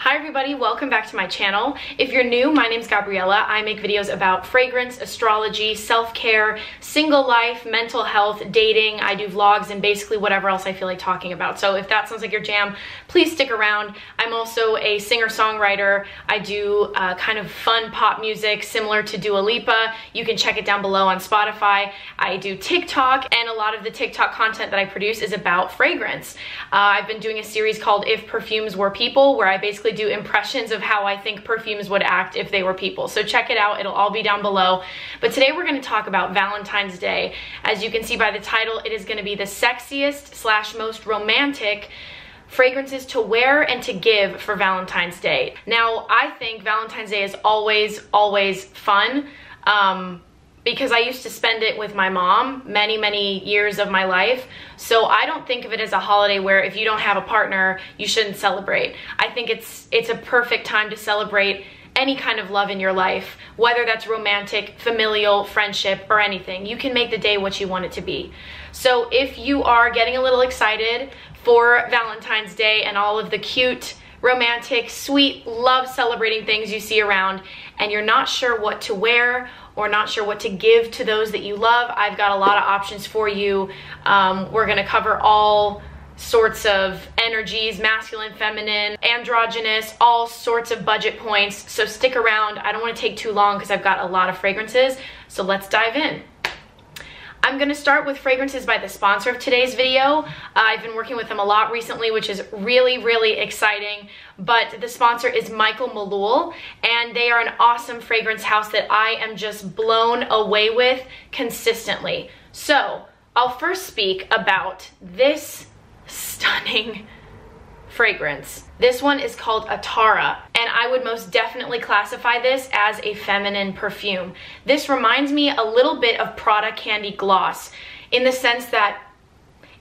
Hi everybody, welcome back to my channel. If you're new, my name's Gabriela. I make videos about fragrance, astrology, self-care, single life, mental health, dating. I do vlogs and basically whatever else I feel like talking about. So if that sounds like your jam, please stick around. I'm also a singer-songwriter. I do kind of fun pop music similar to Dua Lipa. You can check it down below on Spotify. I do TikTok, and a lot of the TikTok content that I produce is about fragrance. I've been doing a series called If Perfumes Were People, where I basically do impressions of how I think perfumes would act if they were people. So check it out, it'll all be down below. But today we're going to talk about Valentine's Day. As you can see by the title, it is going to be the sexiest / most romantic fragrances to wear and to give for Valentine's Day. Now, I think Valentine's Day is always fun. Because I used to spend it with my mom many years of my life. So I don't think of it as a holiday where if you don't have a partner, you shouldn't celebrate. I think it's a perfect time to celebrate any kind of love in your life, whether that's romantic, familial, friendship, or anything. You can make the day what you want it to be. So if you are getting a little excited for Valentine's Day and all of the cute, romantic, sweet, love celebrating things you see around, and you're not sure what to wear or not sure what to give to those that you love, I've got a lot of options for you. We're gonna cover all sorts of energies, masculine, feminine, androgynous, all sorts of budget points. So stick around. I don't wanna take too long because I've got a lot of fragrances. So let's dive in. I'm gonna start with fragrances by the sponsor of today's video. I've been working with them a lot recently, which is really exciting. But the sponsor is Malul, and they are an awesome fragrance house that I am just blown away with consistently. So I'll first speak about this stunning fragrance. This one is called Atara, and I would most definitely classify this as a feminine perfume. This reminds me a little bit of Prada Candy Gloss in the sense that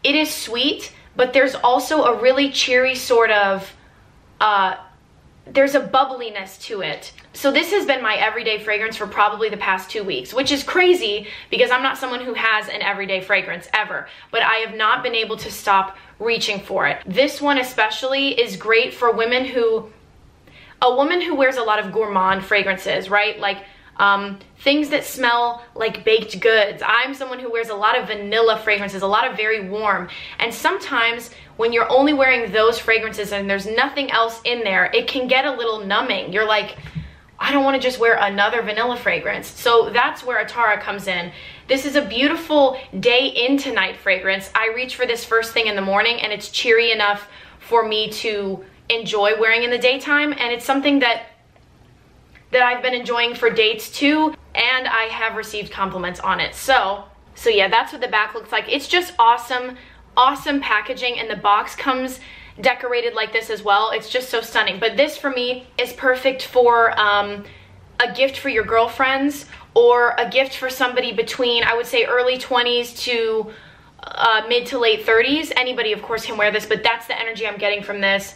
it is sweet, but there's also a really cheery sort of, there's a bubbliness to it. So this has been my everyday fragrance for probably the past 2 weeks, which is crazy because I'm not someone who has an everyday fragrance ever, but I have not been able to stop reaching for it. This one especially is great for women a woman who wears a lot of gourmand fragrances, right? Like things that smell like baked goods. I'm someone who wears a lot of vanilla fragrances, a lot of very warm. And sometimes when you're only wearing those fragrances and there's nothing else in there, it can get a little numbing. You're like, I don't want to just wear another vanilla fragrance. So that's where Atara comes in. This is a beautiful day into night fragrance. I reach for this first thing in the morning and it's cheery enough for me to enjoy wearing in the daytime, and it's something that I've been enjoying for dates too, and I have received compliments on it. So yeah, that's what the back looks like. It's just awesome packaging, and the box comes decorated like this as well. It's just so stunning. But this for me is perfect for a gift for your girlfriends, or a gift for somebody between, I would say, early 20s to mid to late 30s. Anybody of course can wear this, but that's the energy I'm getting from this.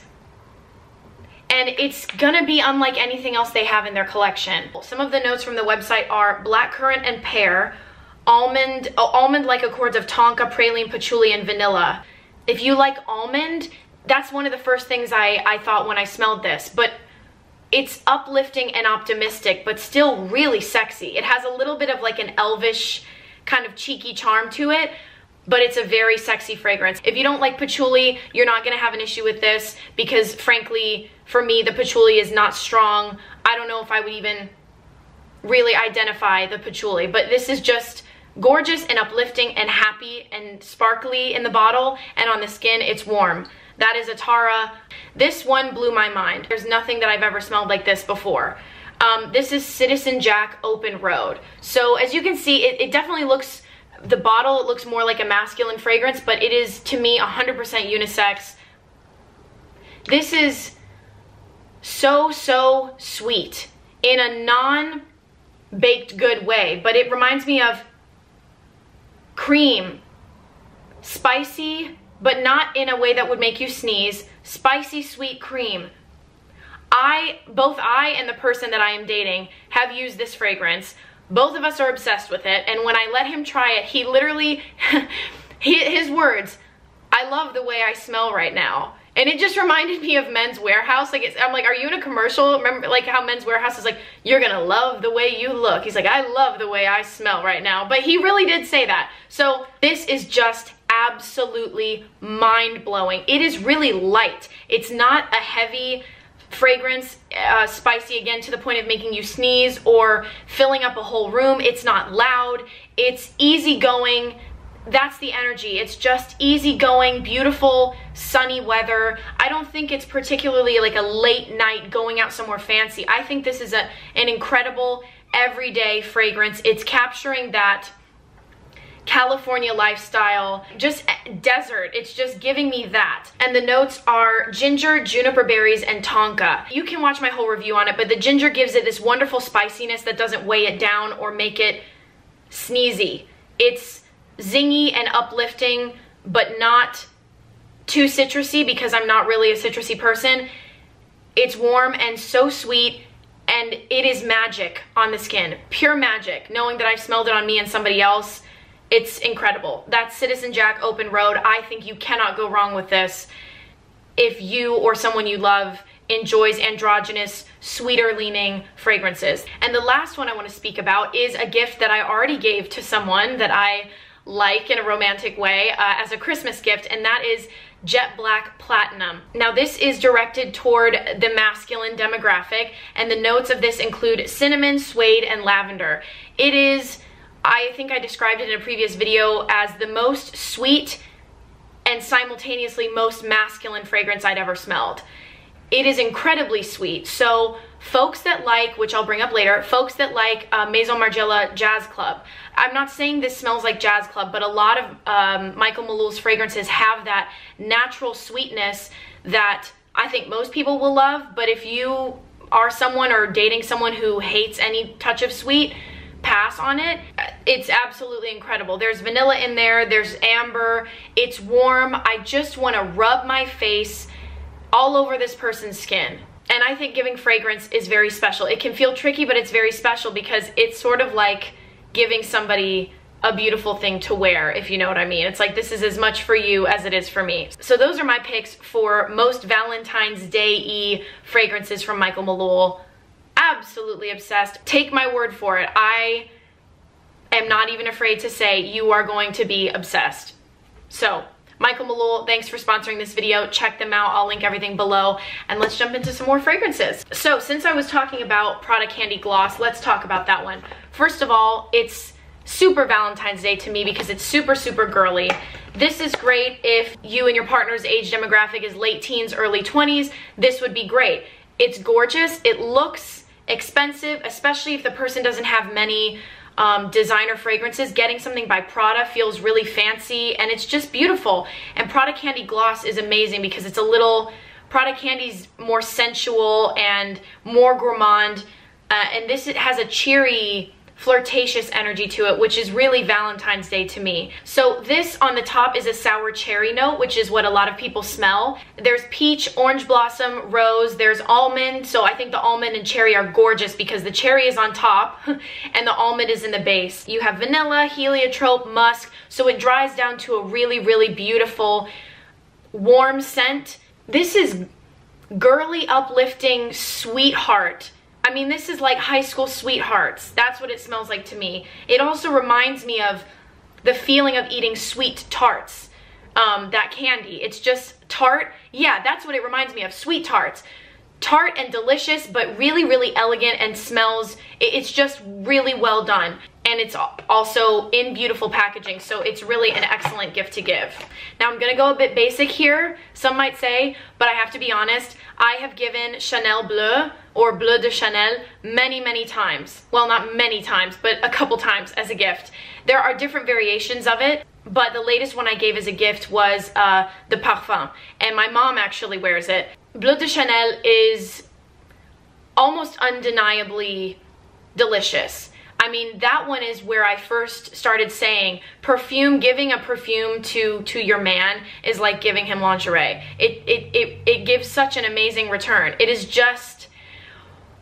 And it's gonna be unlike anything else they have in their collection. Some of the notes from the website are blackcurrant and pear, almond-like accords of tonka, praline, patchouli, and vanilla. If you like almond, that's one of the first things I thought when I smelled this, but it's uplifting and optimistic, but still really sexy. It has a little bit of like an elvish kind of cheeky charm to it, but it's a very sexy fragrance. If you don't like patchouli, you're not gonna have an issue with this because frankly, for me, the patchouli is not strong. I don't know if I would even really identify the patchouli, but this is just gorgeous and uplifting and happy and sparkly in the bottle, and on the skin, it's warm. That is Atara. This one blew my mind. There's nothing that I've ever smelled like this before. This is Citizen Jack Open Road. So as you can see, it definitely looks, the bottle, it looks more like a masculine fragrance, but it is, to me, 100% unisex. This is so sweet in a non-baked good way, but it reminds me of cream, spicy, but not in a way that would make you sneeze, spicy sweet cream. Both I and the person that I am dating have used this fragrance. Both of us are obsessed with it, and when I let him try it, he literally, his words, I love the way I smell right now. And it just reminded me of Men's Warehouse. Like, I'm like, are you in a commercial? Remember, like, how Men's Warehouse is like, you're gonna love the way you look. He's like, I love the way I smell right now. But he really did say that. So this is just absolutely mind-blowing. It is really light. It's not a heavy fragrance, spicy again to the point of making you sneeze or filling up a whole room. It's not loud. It's easygoing. That's the energy. It's just easygoing, beautiful, sunny weather. I don't think it's particularly like a late night going out somewhere fancy. I think this is an incredible everyday fragrance. It's capturing that California lifestyle, just desert. It's just giving me that. And the notes are ginger, juniper berries, and tonka. You can watch my whole review on it, but the ginger gives it this wonderful spiciness that doesn't weigh it down or make it sneezy. It's zingy and uplifting, but not too citrusy because I'm not really a citrusy person. It's warm and so sweet, and it is magic on the skin. Pure magic. Knowing that I've smelled it on me and somebody else, it's incredible. That's Citizen Jack Open Road. I think you cannot go wrong with this if you or someone you love enjoys androgynous, sweeter leaning fragrances. And the last one I want to speak about is a gift that I already gave to someone that I like in a romantic way as a Christmas gift, and that is Jet Black Platinum. Now this is directed toward the masculine demographic, and the notes of this include cinnamon, suede, and lavender. It is, I think I described it in a previous video as the most sweet and simultaneously most masculine fragrance I'd ever smelled. It is incredibly sweet. So folks that like, which I'll bring up later, folks that like Maison Margiela Jazz Club. I'm not saying this smells like Jazz Club, but a lot of Michael Malul's fragrances have that natural sweetness that I think most people will love. But if you are someone or dating someone who hates any touch of sweet, pass on it. It's absolutely incredible. There's vanilla in there, there's amber, it's warm. I just want to rub my face all over this person's skin. And I think giving fragrance is very special. It can feel tricky, but it's very special because it's sort of like giving somebody a beautiful thing to wear, if you know what I mean. It's like this is as much for you as it is for me. So those are my picks for most Valentine's Day-y fragrances from Michael Malul. Absolutely obsessed. Take my word for it. I am not even afraid to say you are going to be obsessed. So Michael Malul, thanks for sponsoring this video. Check them out. I'll link everything below. And let's jump into some more fragrances. So since I was talking about Prada Candy Gloss, let's talk about that one. First of all, it's super Valentine's Day to me because it's super, super girly. This is great if you and your partner's age demographic is late teens, early 20s. This would be great. It's gorgeous. It looks expensive, especially if the person doesn't have many designer fragrances. Getting something by Prada feels really fancy and it's just beautiful. And Prada Candy Gloss is amazing because it's a little, Prada Candy's more sensual and more gourmand, and this it has a cheery, flirtatious energy to it, which is really Valentine's Day to me. So this on the top is a sour cherry note, which is what a lot of people smell. There's peach, orange blossom, rose, there's almond. So I think the almond and cherry are gorgeous because the cherry is on top and the almond is in the base. You have vanilla, heliotrope, musk. So it dries down to a really, really beautiful, warm scent. This is girly, uplifting, sweetheart. I mean, this is like high school sweethearts. That's what it smells like to me. It also reminds me of the feeling of eating sweet tarts, that candy. It's just tart. Yeah, that's what it reminds me of, sweet tarts. Tart and delicious, but really, really elegant and smells, it's just really well done. And it's also in beautiful packaging, so it's really an excellent gift to give. Now I'm gonna go a bit basic here, some might say, but I have to be honest, I have given Chanel Bleu or Bleu de Chanel many, many times. Well, not many times, but a couple times as a gift. There are different variations of it, but the latest one I gave as a gift was the Parfum, and my mom actually wears it. Bleu de Chanel is almost undeniably delicious. I mean, that one is where I first started saying perfume, giving a perfume to your man is like giving him lingerie. It gives such an amazing return. It is just,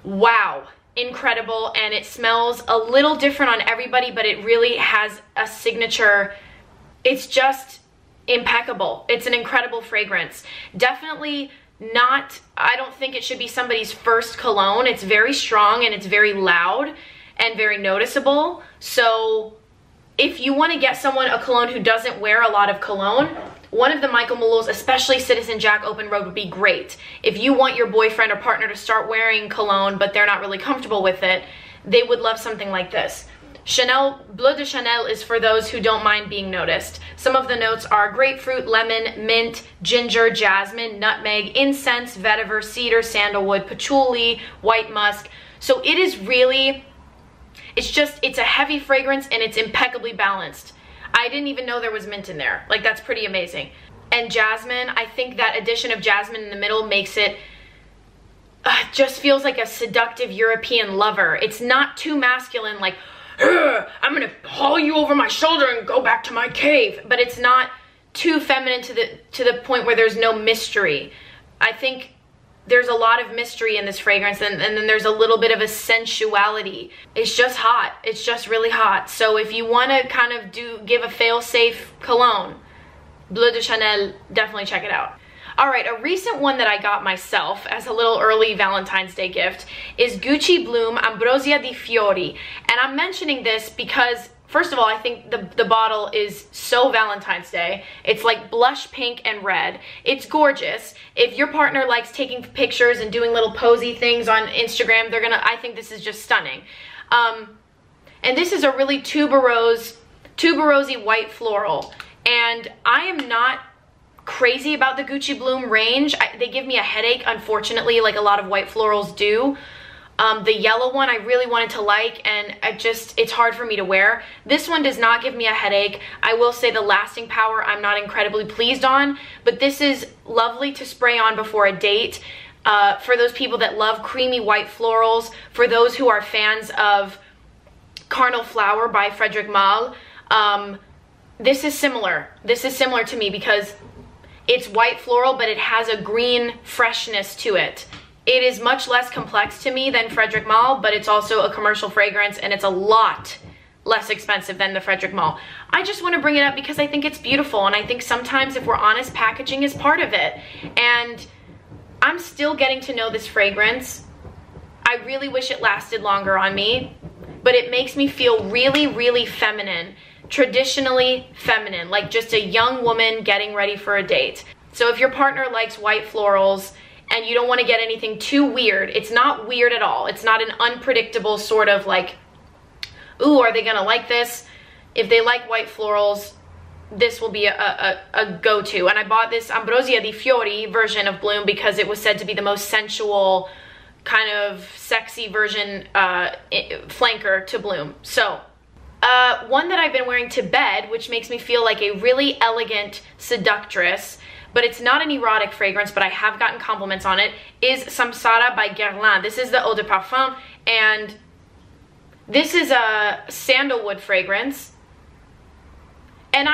wow, incredible, and it smells a little different on everybody, but it really has a signature. It's just impeccable. It's an incredible fragrance. Definitely not, I don't think it should be somebody's first cologne. It's very strong and it's very loud and very noticeable. So if you want to get someone a cologne who doesn't wear a lot of cologne, one of the Michael Maluls, especially Citizen Jack Open Road, would be great. If you want your boyfriend or partner to start wearing cologne but they're not really comfortable with it, they would love something like this. Bleu de Chanel is for those who don't mind being noticed. Some of the notes are grapefruit, lemon, mint, ginger, jasmine, nutmeg, incense, vetiver, cedar, sandalwood, patchouli, white musk. So it is really, it's a heavy fragrance and it's impeccably balanced. I didn't even know there was mint in there. Like, that's pretty amazing. And jasmine, I think that addition of jasmine in the middle makes it just feels like a seductive European lover. It's not too masculine, like, I'm gonna haul you over my shoulder and go back to my cave, but it's not too feminine to the point where there's no mystery. I think there's a lot of mystery in this fragrance, and then there's a little bit of a sensuality. It's just hot. It's just really hot. So if you want to kind of give a fail-safe cologne, Bleu de Chanel, definitely check it out. All right, a recent one that I got myself as a little early Valentine's Day gift is Gucci Bloom Ambrosia di Fiori. And I'm mentioning this because, first of all, I think the bottle is so Valentine's Day. It's like blush pink and red. It's gorgeous. If your partner likes taking pictures and doing little posy things on Instagram, I think this is just stunning. And this is a really tuberosy white floral. And I am not crazy about the Gucci Bloom range. They give me a headache, unfortunately, like a lot of white florals do. The yellow one I really wanted to like, and it's hard for me to wear. This one does not give me a headache. I will say the lasting power I'm not incredibly pleased on, but this is lovely to spray on before a date. For those people that love creamy white florals, for those who are fans of Carnal Flower by Frederic Malle, this is similar. This is similar to me because it's white floral, but it has a green freshness to it. It is much less complex to me than Frederic Malle, but it's also a commercial fragrance, and it's a lot less expensive than the Frederic Malle. I just want to bring it up because I think it's beautiful, and I think sometimes, if we're honest, packaging is part of it. And I'm still getting to know this fragrance. I really wish it lasted longer on me, but it makes me feel really, really feminine. Traditionally feminine, like just a young woman getting ready for a date. So if your partner likes white florals and you don't want to get anything too weird, it's not weird at all. It's not an unpredictable sort of like, ooh, are they gonna like this? If they like white florals, this will be a go-to. And I bought this Ambrosia di Fiori version of Bloom because it was said to be the most sensual, kind of sexy version, flanker to Bloom. So one that I've been wearing to bed, which makes me feel like a really elegant seductress, but it's not an erotic fragrance, but I have gotten compliments on it, is Samsara by Guerlain. This is the Eau de Parfum, and this is a sandalwood fragrance. And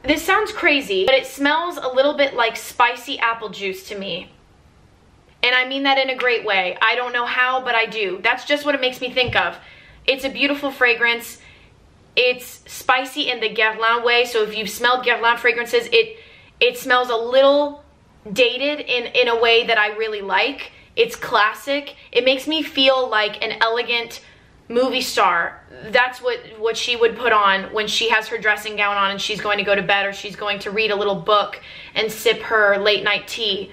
this sounds crazy, but it smells a little bit like spicy apple juice to me. And I mean that in a great way. I don't know how, but I do. That's just what it makes me think of. It's a beautiful fragrance. It's spicy in the Guerlain way. So if you've smelled Guerlain fragrances, it smells a little dated in a way that I really like. It's classic. It makes me feel like an elegant movie star. That's what she would put on when she has her dressing gown on and she's going to go to bed, or she's going to read a little book and sip her late night tea.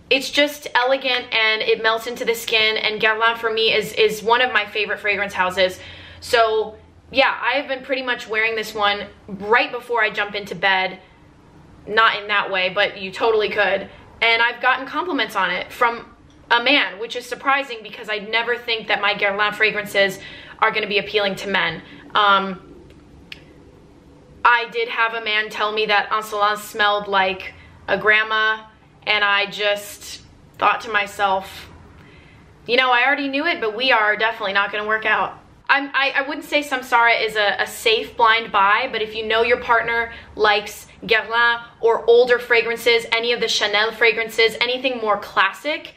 It's just elegant and it melts into the skin, and Guerlain for me is one of my favorite fragrance houses. So yeah, I have been pretty much wearing this one right before I jump into bed. Not in that way, but you totally could. And I've gotten compliments on it from a man, which is surprising because I never think that my Guerlain fragrances are going to be appealing to men. I did have a man tell me that Insolence smelled like a grandma, and I just thought to myself, you know, I already knew it, but we are definitely not going to work out. I wouldn't say Samsara is a safe blind buy, but if you know your partner likes Guerlain or older fragrances, any of the Chanel fragrances, anything more classic,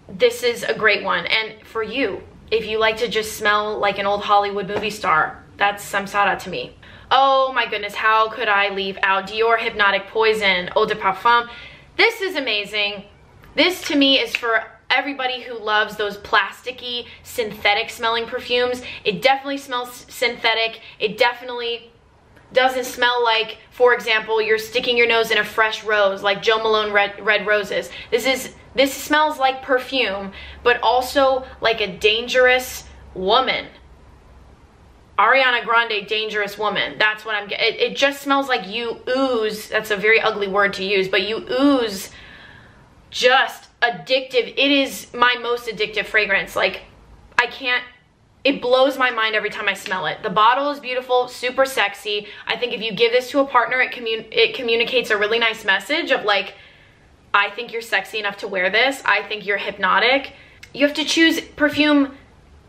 this is a great one. And for you, if you like to just smell like an old Hollywood movie star, that's Samsara to me. Oh my goodness, how could I leave out Dior Hypnotic Poison Eau de Parfum? This is amazing. This to me is for everybody who loves those plasticky, synthetic smelling perfumes. It definitely smells synthetic. It definitely doesn't smell like, for example, you're sticking your nose in a fresh rose, like Jo Malone Red Roses. This smells like perfume, but also like a dangerous woman. Ariana Grande, dangerous woman. That's what I'm getting. It just smells like you ooze. That's a very ugly word to use, but you ooze just addictive. It is my most addictive fragrance. Like, I can't, it blows my mind every time I smell it. The bottle is beautiful, super sexy. I think if you give this to a partner, it communicates a really nice message of like, I think you're sexy enough to wear this. I think you're hypnotic. You have to choose perfume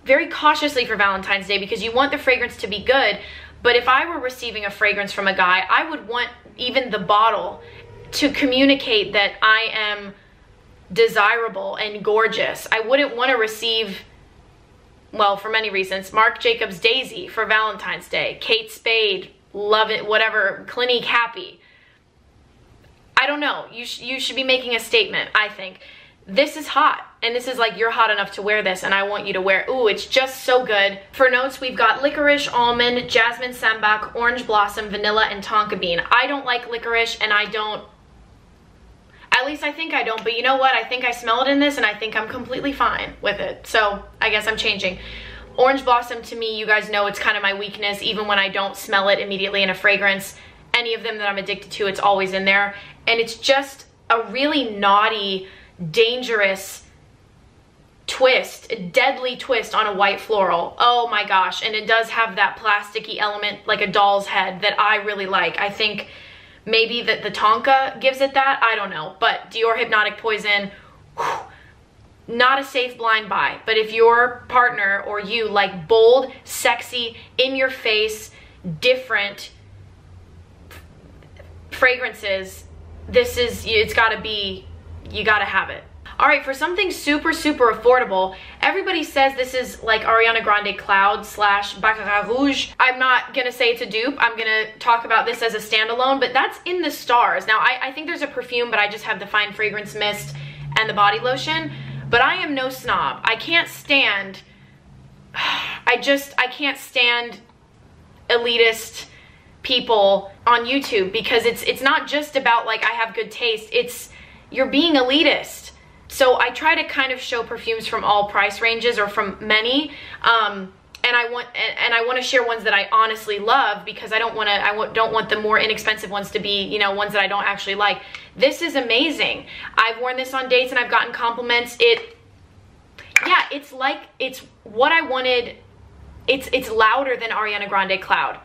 very cautiously for Valentine's Day because you want the fragrance to be good. But if I were receiving a fragrance from a guy, I would want even the bottle to communicate that I am desirable and gorgeous. I wouldn't want to receive, well, for many reasons, Marc Jacobs Daisy for Valentine's Day, Kate Spade, love it, whatever, Clinique Happy. I don't know. You should be making a statement, I think. This is hot, and this is like, you're hot enough to wear this, and I want you to wear it. Ooh, it's just so good. For notes, we've got licorice, almond, jasmine sambac, orange blossom, vanilla, and tonka bean. I don't like licorice, and I don't, at least I think I don't, but you know what? I think I smell it in this, and I think I'm completely fine with it. So I guess I'm changing. Orange blossom, to me, you guys know it's kind of my weakness, even when I don't smell it immediately in a fragrance. Any of them that I'm addicted to, it's always in there. And it's just a really naughty, dangerous twist, a deadly twist on a white floral. Oh my gosh. And it does have that plasticky element, like a doll's head, that I really like. I think maybe that the Tonka gives it that, I don't know. But Dior Hypnotic Poison, whew, not a safe blind buy. But if your partner or you like bold, sexy, in your face, different fragrances, this is, it's gotta be, you gotta have it. All right, for something super, super affordable, everybody says this is like Ariana Grande Cloud slash Baccarat Rouge. I'm not gonna say it's a dupe. I'm gonna talk about this as a standalone, but that's in the stars. Now, I think there's a perfume, but I just have the fine fragrance mist and the body lotion, but I am no snob. I can't stand, I can't stand elitist people on YouTube, because it's not just about like I have good taste, it's you're being elitist. So I try to kind of show perfumes from all price ranges, or from many, and I want to share ones that I honestly love, because I don't want the more inexpensive ones to be, you know, ones that I don't actually like. This is amazing. I've worn this on dates and I've gotten compliments. Yeah, it's like, it's what I wanted. It's louder than Ariana Grande Cloud.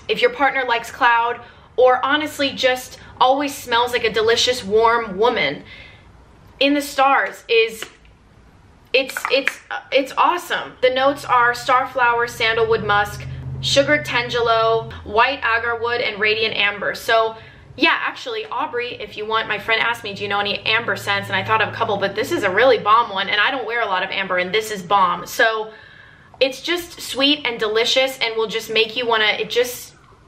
If your partner likes Cloud, or honestly just always smells like a delicious, warm woman, In the Stars is, it's awesome. The notes are starflower, sandalwood musk, sugared tangelo, white agarwood, and radiant amber. So yeah, actually, Aubrey, if you want, my friend asked me, do you know any amber scents? And I thought of a couple, but this is a really bomb one, and I don't wear a lot of amber, and this is bomb. So it's just sweet and delicious, and will just make you wanna,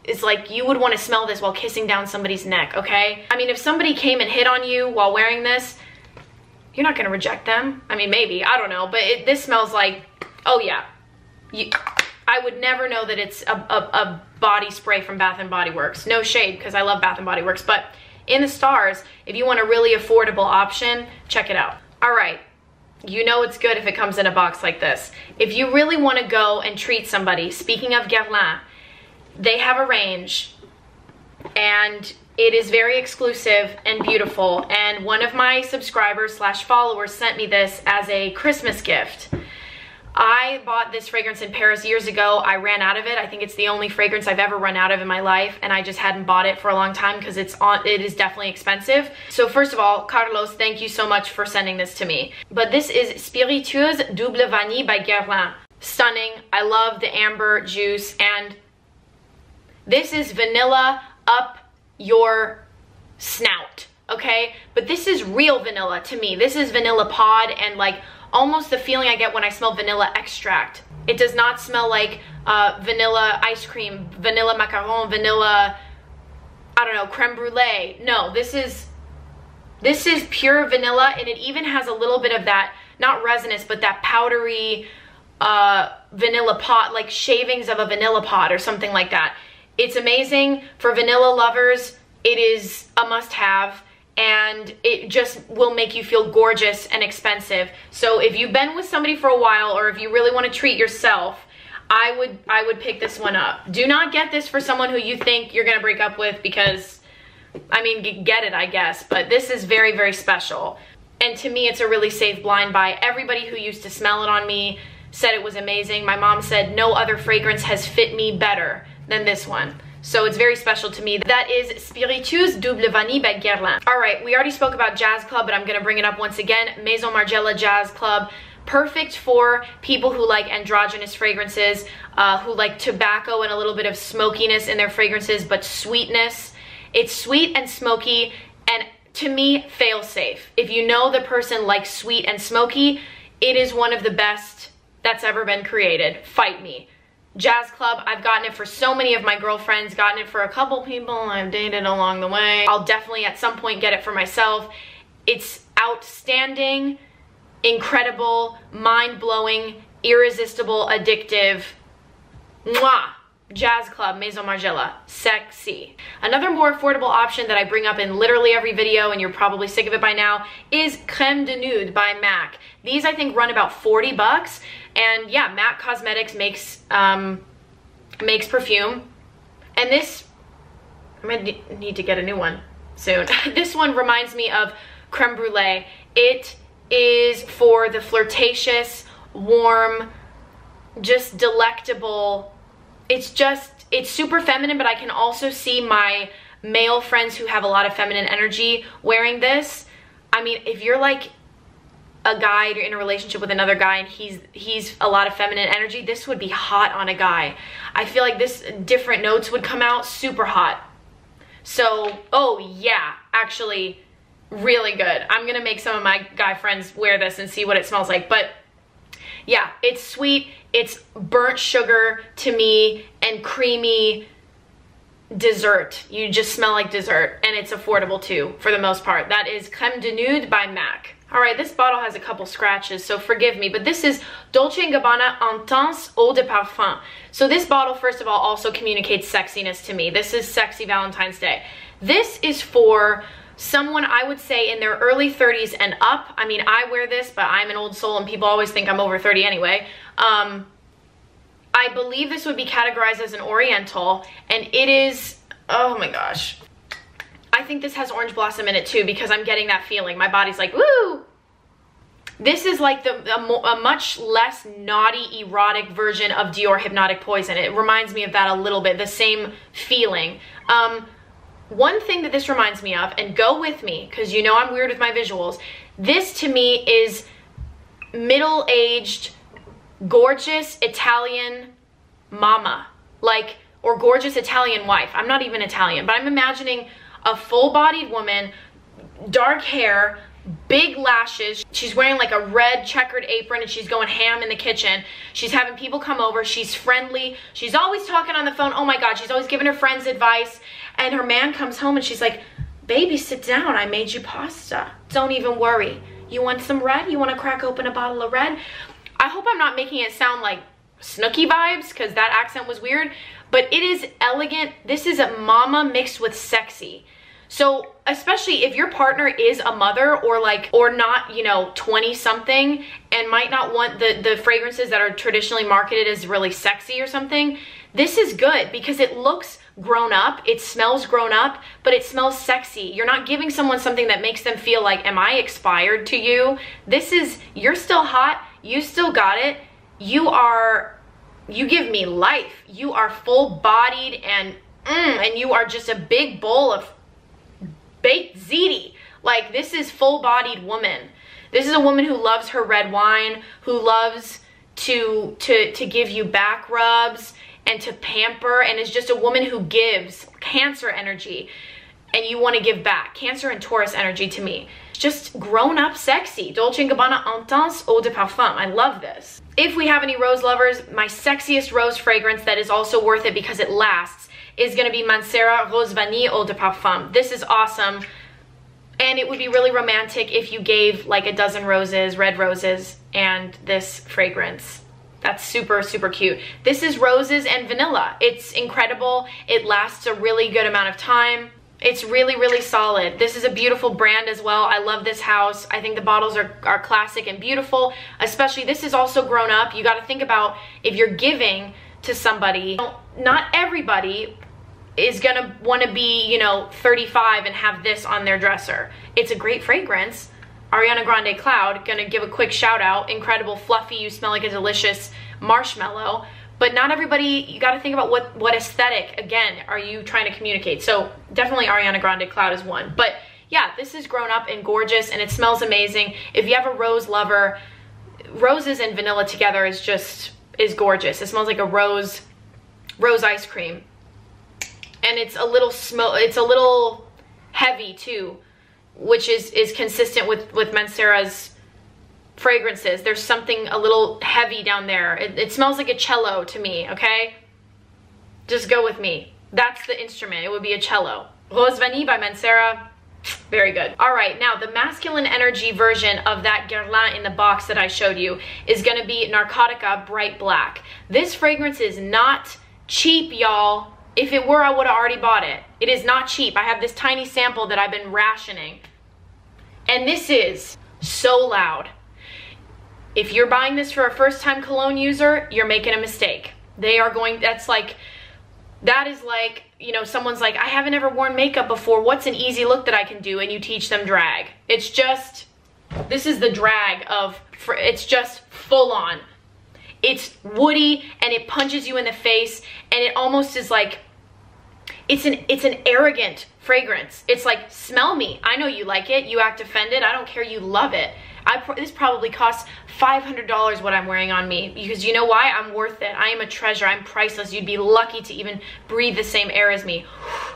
it's like you would want to smell this while kissing down somebody's neck, okay? I mean, if somebody came and hit on you while wearing this, you're not gonna reject them. I mean, maybe, I don't know, but this smells like, oh yeah. I would never know that it's a body spray from Bath & Body Works. No shade, because I love Bath & Body Works, but In the Stars, if you want a really affordable option, check it out. All right, you know it's good if it comes in a box like this. If you really want to go and treat somebody, speaking of Guerlain, they have a range, and it is very exclusive and beautiful, and one of my subscribers slash followers sent me this as a Christmas gift. I bought this fragrance in Paris years ago. I ran out of it. I think it's the only fragrance I've ever run out of in my life, and I just hadn't bought it for a long time because it is definitely expensive. So first of all, Carlos, thank you so much for sending this to me. But this is Spiritueuse Double Vanille by Guerlain. Stunning. I love the amber juice, and this is vanilla up your snout, okay? But this is real vanilla to me. This is vanilla pod, and like almost the feeling I get when I smell vanilla extract. It does not smell like vanilla ice cream, vanilla macaron, vanilla, I don't know, creme brulee. No, this is pure vanilla, and it even has a little bit of that, not resinous, but that powdery vanilla pot, like shavings of a vanilla pot or something like that. It's amazing. For vanilla lovers, it is a must-have, and it just will make you feel gorgeous and expensive. So if you've been with somebody for a while, or if you really want to treat yourself, I would pick this one up. Do not get this for someone who you think you're gonna break up with, because, I mean, get it, I guess, but this is very, very special. And to me, it's a really safe blind buy. Everybody who used to smell it on me said it was amazing. My mom said no other fragrance has fit me better than this one. So it's very special to me. That is Spiritueuse Double Vanille by Guerlain. All right, we already spoke about Jazz Club, but I'm gonna bring it up once again. Maison Margiela Jazz Club. Perfect for people who like androgynous fragrances, who like tobacco and a little bit of smokiness in their fragrances, but sweetness. It's sweet and smoky, and to me, fail safe. If you know the person likes sweet and smoky, it is one of the best that's ever been created. Fight me. Jazz Club, I've gotten it for so many of my girlfriends, gotten it for a couple people I've dated along the way. I'll definitely at some point get it for myself. It's outstanding, incredible, mind-blowing, irresistible, addictive. Mwah! Jazz Club, Maison Margiela, sexy. Another more affordable option that I bring up in literally every video, and you're probably sick of it by now, is Creme de Nude by MAC. These I think run about 40 bucks, and yeah, MAC Cosmetics makes perfume, and this, I might need to get a new one soon. This one reminds me of Creme Brulee. It is for the flirtatious, warm, just delectable. It's super feminine, but I can also see my male friends who have a lot of feminine energy wearing this. I mean, if you're like a guy, you're in a relationship with another guy and he's a lot of feminine energy, this would be hot on a guy. I feel like this different notes would come out super hot. So, oh yeah, actually really good. I'm gonna make some of my guy friends wear this and see what it smells like. But yeah, it's sweet, it's burnt sugar to me, and creamy dessert. You just smell like dessert, and it's affordable too, for the most part. That is Creme de Nude by MAC. All right, this bottle has a couple scratches, so forgive me, but this is Dolce Gabbana Intense Eau de Parfum. So this bottle, first of all, also communicates sexiness to me. This is sexy Valentine's Day. This is for someone, I would say, in their early 30s and up. I mean, I wear this, but I'm an old soul and people always think I'm over 30 anyway. I believe this would be categorized as an oriental, and it is, oh my gosh. I think this has orange blossom in it too, because I'm getting that feeling. My body's like, woo! This is like a much less naughty, erotic version of Dior Hypnotic Poison. It reminds me of that a little bit, the same feeling. One thing that this reminds me of, and go with me, because you know I'm weird with my visuals, this to me is middle-aged, gorgeous Italian mama, like, or gorgeous Italian wife. I'm not even Italian, but I'm imagining a full-bodied woman, dark hair, big lashes. She's wearing like a red checkered apron and she's going ham in the kitchen. She's having people come over. She's friendly. She's always talking on the phone. Oh my God, she's always giving her friends advice. And her man comes home and she's like, baby, sit down. I made you pasta. Don't even worry. You want some red? You want to crack open a bottle of red? I hope I'm not making it sound like Snooki vibes, because that accent was weird, but it is elegant. This is a mama mixed with sexy. So especially if your partner is a mother, or like, or not, you know, 20 something, and might not want the fragrances that are traditionally marketed as really sexy or something, this is good because it looks grown up, it smells grown up, but it smells sexy. You're not giving someone something that makes them feel like, am I expired to you? This is, you're still hot, you still got it, you give me life. You are full-bodied and you are just a big bowl of baked ziti. Like, this is full-bodied woman. This is a woman who loves her red wine, who loves to give you back rubs and to pamper, and is just a woman who gives Cancer energy, and you want to give back. Cancer and Taurus energy to me. just grown up sexy. Dolce Gabbana Intense Eau de Parfum. I love this. If we have any rose lovers, my sexiest rose fragrance that is also worth it because it lasts is gonna be Mancera Rose Vanille Eau de Parfum. This is awesome. And it would be really romantic if you gave like a dozen roses, red roses, and this fragrance. That's super, super cute. This is roses and vanilla. It's incredible. It lasts a really good amount of time. It's really, really solid. This is a beautiful brand as well. I love this house. I think the bottles are classic and beautiful. Especially, this is also grown up. You gotta think about if you're giving to somebody, not everybody is gonna wanna be, you know, 35 and have this on their dresser. It's a great fragrance. Ariana Grande Cloud, gonna give a quick shout out. Incredible, fluffy, you smell like a delicious marshmallow. But not everybody, you gotta think about what aesthetic, again, are you trying to communicate. So definitely Ariana Grande Cloud is one. But yeah, this is grown up and gorgeous and it smells amazing. If you have a rose lover, roses and vanilla together is gorgeous. It smells like a rose ice cream. And it's a little heavy too, which is consistent with Mancera's fragrances. There's something a little heavy down there. It smells like a cello to me, okay? Just go with me. That's the instrument. It would be a cello. Rose Vanille by Mancera. Very good. All right, now the masculine energy version of that Guerlain in the box that I showed you is gonna be Narcotica Bright Black. This fragrance is not cheap, y'all. If it were, I would have already bought it. It is not cheap. I have this tiny sample that I've been rationing. And this is so loud. If you're buying this for a first-time cologne user, you're making a mistake. That is like, you know, someone's like, I haven't ever worn makeup before. What's an easy look that I can do? And you teach them drag. It's just, this is the drag of, it's just full on. It's woody and it punches you in the face and it almost is like, it's an arrogant fragrance. It's like, smell me. I know you like it. You act offended. I don't care. You love it. This probably costs $500 what I'm wearing on me because you know why? I'm worth it. I am a treasure. I'm priceless. You'd be lucky to even breathe the same air as me.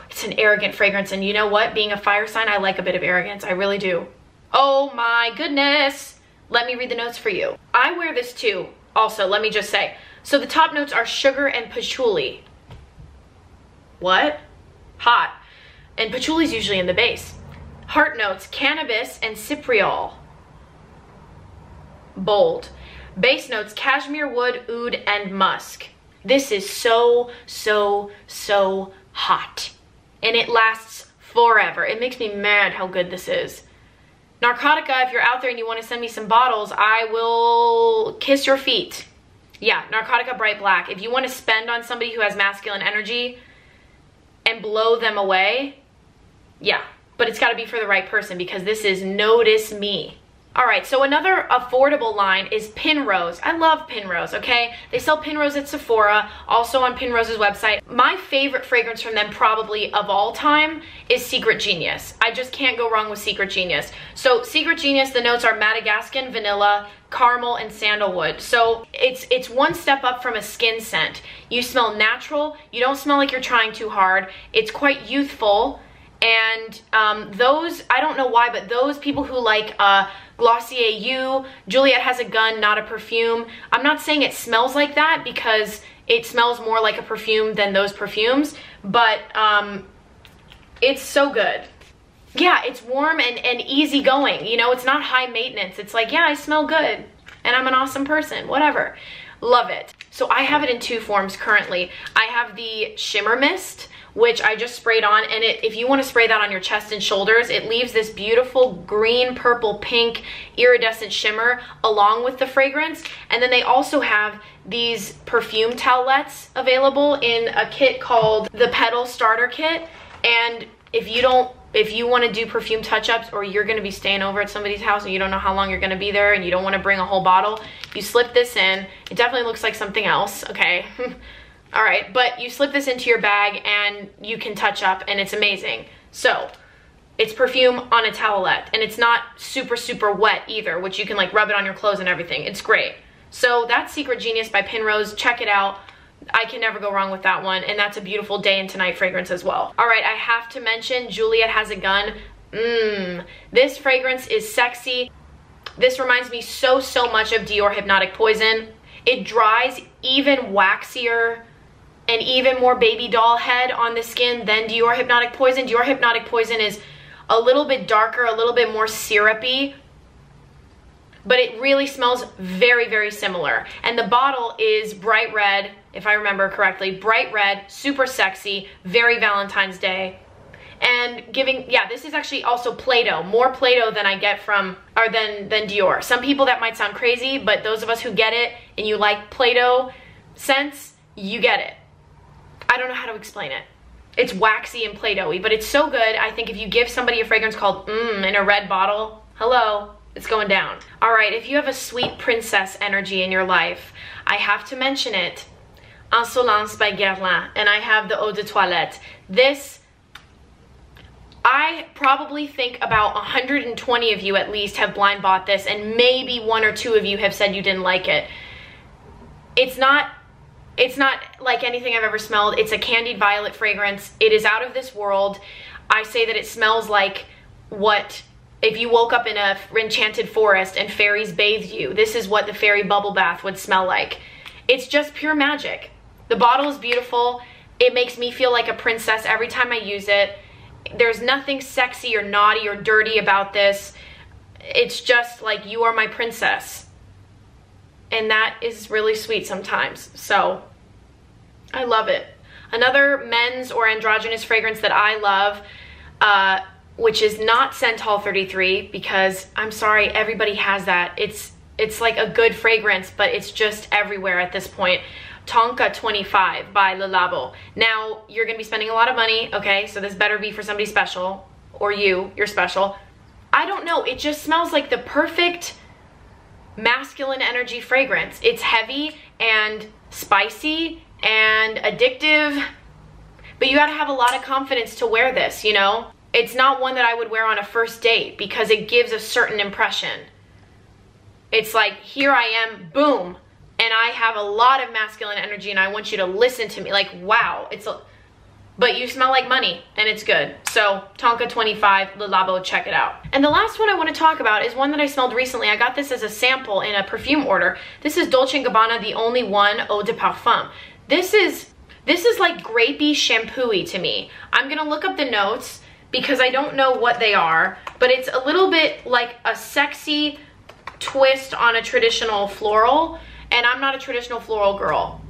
It's an arrogant fragrance. And you know what? Being a fire sign, I like a bit of arrogance. I really do. Oh my goodness. Let me read the notes for you. I wear this too. Also, let me just say. So the top notes are sugar and patchouli. What? Hot. And patchouli is usually in the base. Heart notes, cannabis and cypriol. Bold. Base notes, cashmere wood, oud, and musk. This is so, so, so hot. And it lasts forever. It makes me mad how good this is. Narcotica, if you're out there and you want to send me some bottles, I will kiss your feet. Yeah, Narcotica Bright Black. If you want to spend on somebody who has masculine energy and blow them away, yeah. But it's got to be for the right person because this is Notice Me. All right, so another affordable line is Pinrose. I love Pinrose, okay? They sell Pinrose at Sephora, also on Pinrose's website. My favorite fragrance from them probably of all time is Secret Genius. I just can't go wrong with Secret Genius. So Secret Genius, the notes are Madagascan, vanilla, caramel, and sandalwood. So it's one step up from a skin scent. You smell natural, you don't smell like you're trying too hard. It's quite youthful. And those, I don't know why, but those people who like Glossier You, Juliette Has A Gun, not a perfume. I'm not saying it smells like that because it smells more like a perfume than those perfumes, but it's so good. Yeah, it's warm and easygoing. You know, it's not high maintenance. It's like, yeah, I smell good and I'm an awesome person, whatever. Love it. So I have it in two forms currently. I have the Shimmer Mist, which I just sprayed on, and if you want to spray that on your chest and shoulders, it leaves this beautiful green, purple, pink iridescent shimmer along with the fragrance. And then they also have these perfume towelettes available in a kit called the Petal Starter Kit. And if you want to do perfume touch-ups, or you're going to be staying over at somebody's house and you don't know how long you're going to be there and you don't want to bring a whole bottle, you slip this in. It definitely looks like something else, okay? All right, but you slip this into your bag and you can touch up and it's amazing. So it's perfume on a towelette and it's not super, super wet either, which you can like rub it on your clothes and everything. It's great. So that's Secret Genius by Pinrose. Check it out. I can never go wrong with that one. And that's a beautiful day and tonight fragrance as well. All right, I have to mention Juliette Has A Gun. This fragrance is sexy. This reminds me so much of Dior Hypnotic Poison. It dries even waxier and even more baby doll head on the skin than Dior Hypnotic Poison. Dior Hypnotic Poison is a little bit darker, a little bit more syrupy, but it really smells very similar. And the bottle is bright red, if I remember correctly, bright red, super sexy, very Valentine's Day. And giving, yeah, this is actually also Play-Doh, more Play-Doh than I get from, or than Dior. Some people that might sound crazy, but those of us who get it and you like Play-Doh scents, you get it. I don't know how to explain it. It's waxy and Play-Doh-y, but it's so good. I think if you give somebody a fragrance called in a red bottle, hello, it's going down. All right, if you have a sweet princess energy in your life, I have to mention it. Insolence by Guerlain, and I have the Eau de Toilette. This, I probably think about 120 of you at least have blind bought this, and maybe 1 or 2 of you have said you didn't like it. It's not like anything I've ever smelled. It's a candied violet fragrance. It is out of this world. I say that it smells like what if you woke up in a enchanted forest and fairies bathed you. This is what the fairy bubble bath would smell like. It's just pure magic. The bottle is beautiful. It makes me feel like a princess every time I use it. There's nothing sexy or naughty or dirty about this. It's just like, you are my princess. And that is really sweet sometimes. So I love it. Another men's or androgynous fragrance that I love, which is not Centol 33, because I'm sorry, everybody has that. It's like a good fragrance, but it's just everywhere at this point. YON-KA 25 by Labo. Now, you're gonna be spending a lot of money, okay? So this better be for somebody special, or you're special. I don't know, it just smells like the perfect masculine energy fragrance. It's heavy and spicy and addictive, but you gotta have a lot of confidence to wear this, you know? It's not one that I would wear on a first date because it gives a certain impression. It's like, here I am, boom, and I have a lot of masculine energy and I want you to listen to me. Like, wow, but you smell like money and it's good. So YON-KA 25, Labo, check it out. And the last one I want to talk about is one that I smelled recently. I got this as a sample in a perfume order. This is Dolce Gabbana, the Only One Eau de Parfum. This is like grapey shampoo-y to me. I'm gonna look up the notes because I don't know what they are, but it's a little bit like a sexy twist on a traditional floral, and I'm not a traditional floral girl.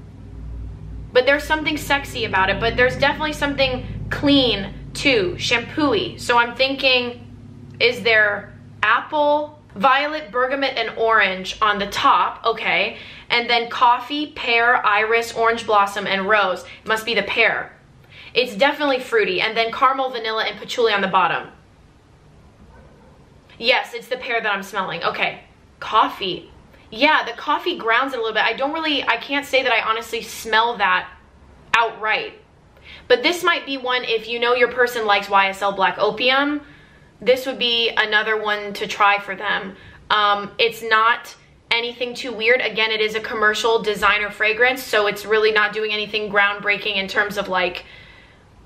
But there's something sexy about it, but there's definitely something clean too, shampoo-y. So I'm thinking, is there apple, violet, bergamot, and orange on the top, okay, and then coffee, pear, iris, orange blossom, and rose. It must be the pear. It's definitely fruity, and then caramel, vanilla, and patchouli on the bottom. Yes, it's the pear that I'm smelling. Okay, coffee. Yeah, the coffee grounds it a little bit. I can't say that I honestly smell that outright. But this might be one, if you know your person likes YSL Black Opium, this would be another one to try for them. It's not anything too weird. Again, it is a commercial designer fragrance, so it's really not doing anything groundbreaking in terms of like,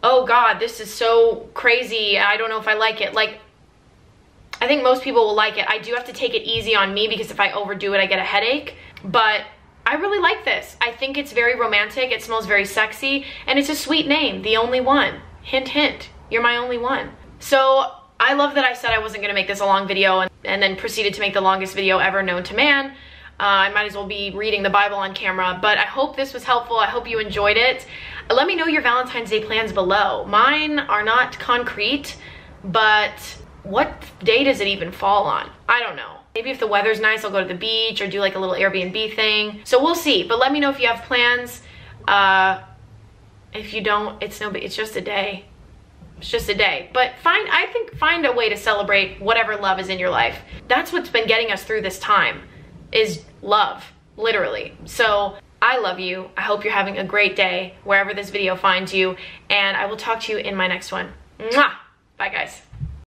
oh God, this is so crazy, I don't know if I like it. Like, I think most people will like it. I do have to take it easy on me because if I overdo it, I get a headache. But I really like this. I think it's very romantic. It smells very sexy. And it's a sweet name, The Only One. Hint, hint, you're my only one. So I love that I said I wasn't gonna make this a long video and then proceeded to make the longest video ever known to man. I might as well be reading the Bible on camera, but I hope this was helpful. I hope you enjoyed it. Let me know your Valentine's Day plans below. Mine are not concrete, but what day does it even fall on? I don't know. Maybe if the weather's nice, I'll go to the beach or do like a little Airbnb thing. So we'll see, but let me know if you have plans. If you don't, it's just a day. It's just a day. But I think find a way to celebrate whatever love is in your life. That's what's been getting us through this time, is love, literally. So I love you. I hope you're having a great day wherever this video finds you, and I will talk to you in my next one. Mwah! Bye guys.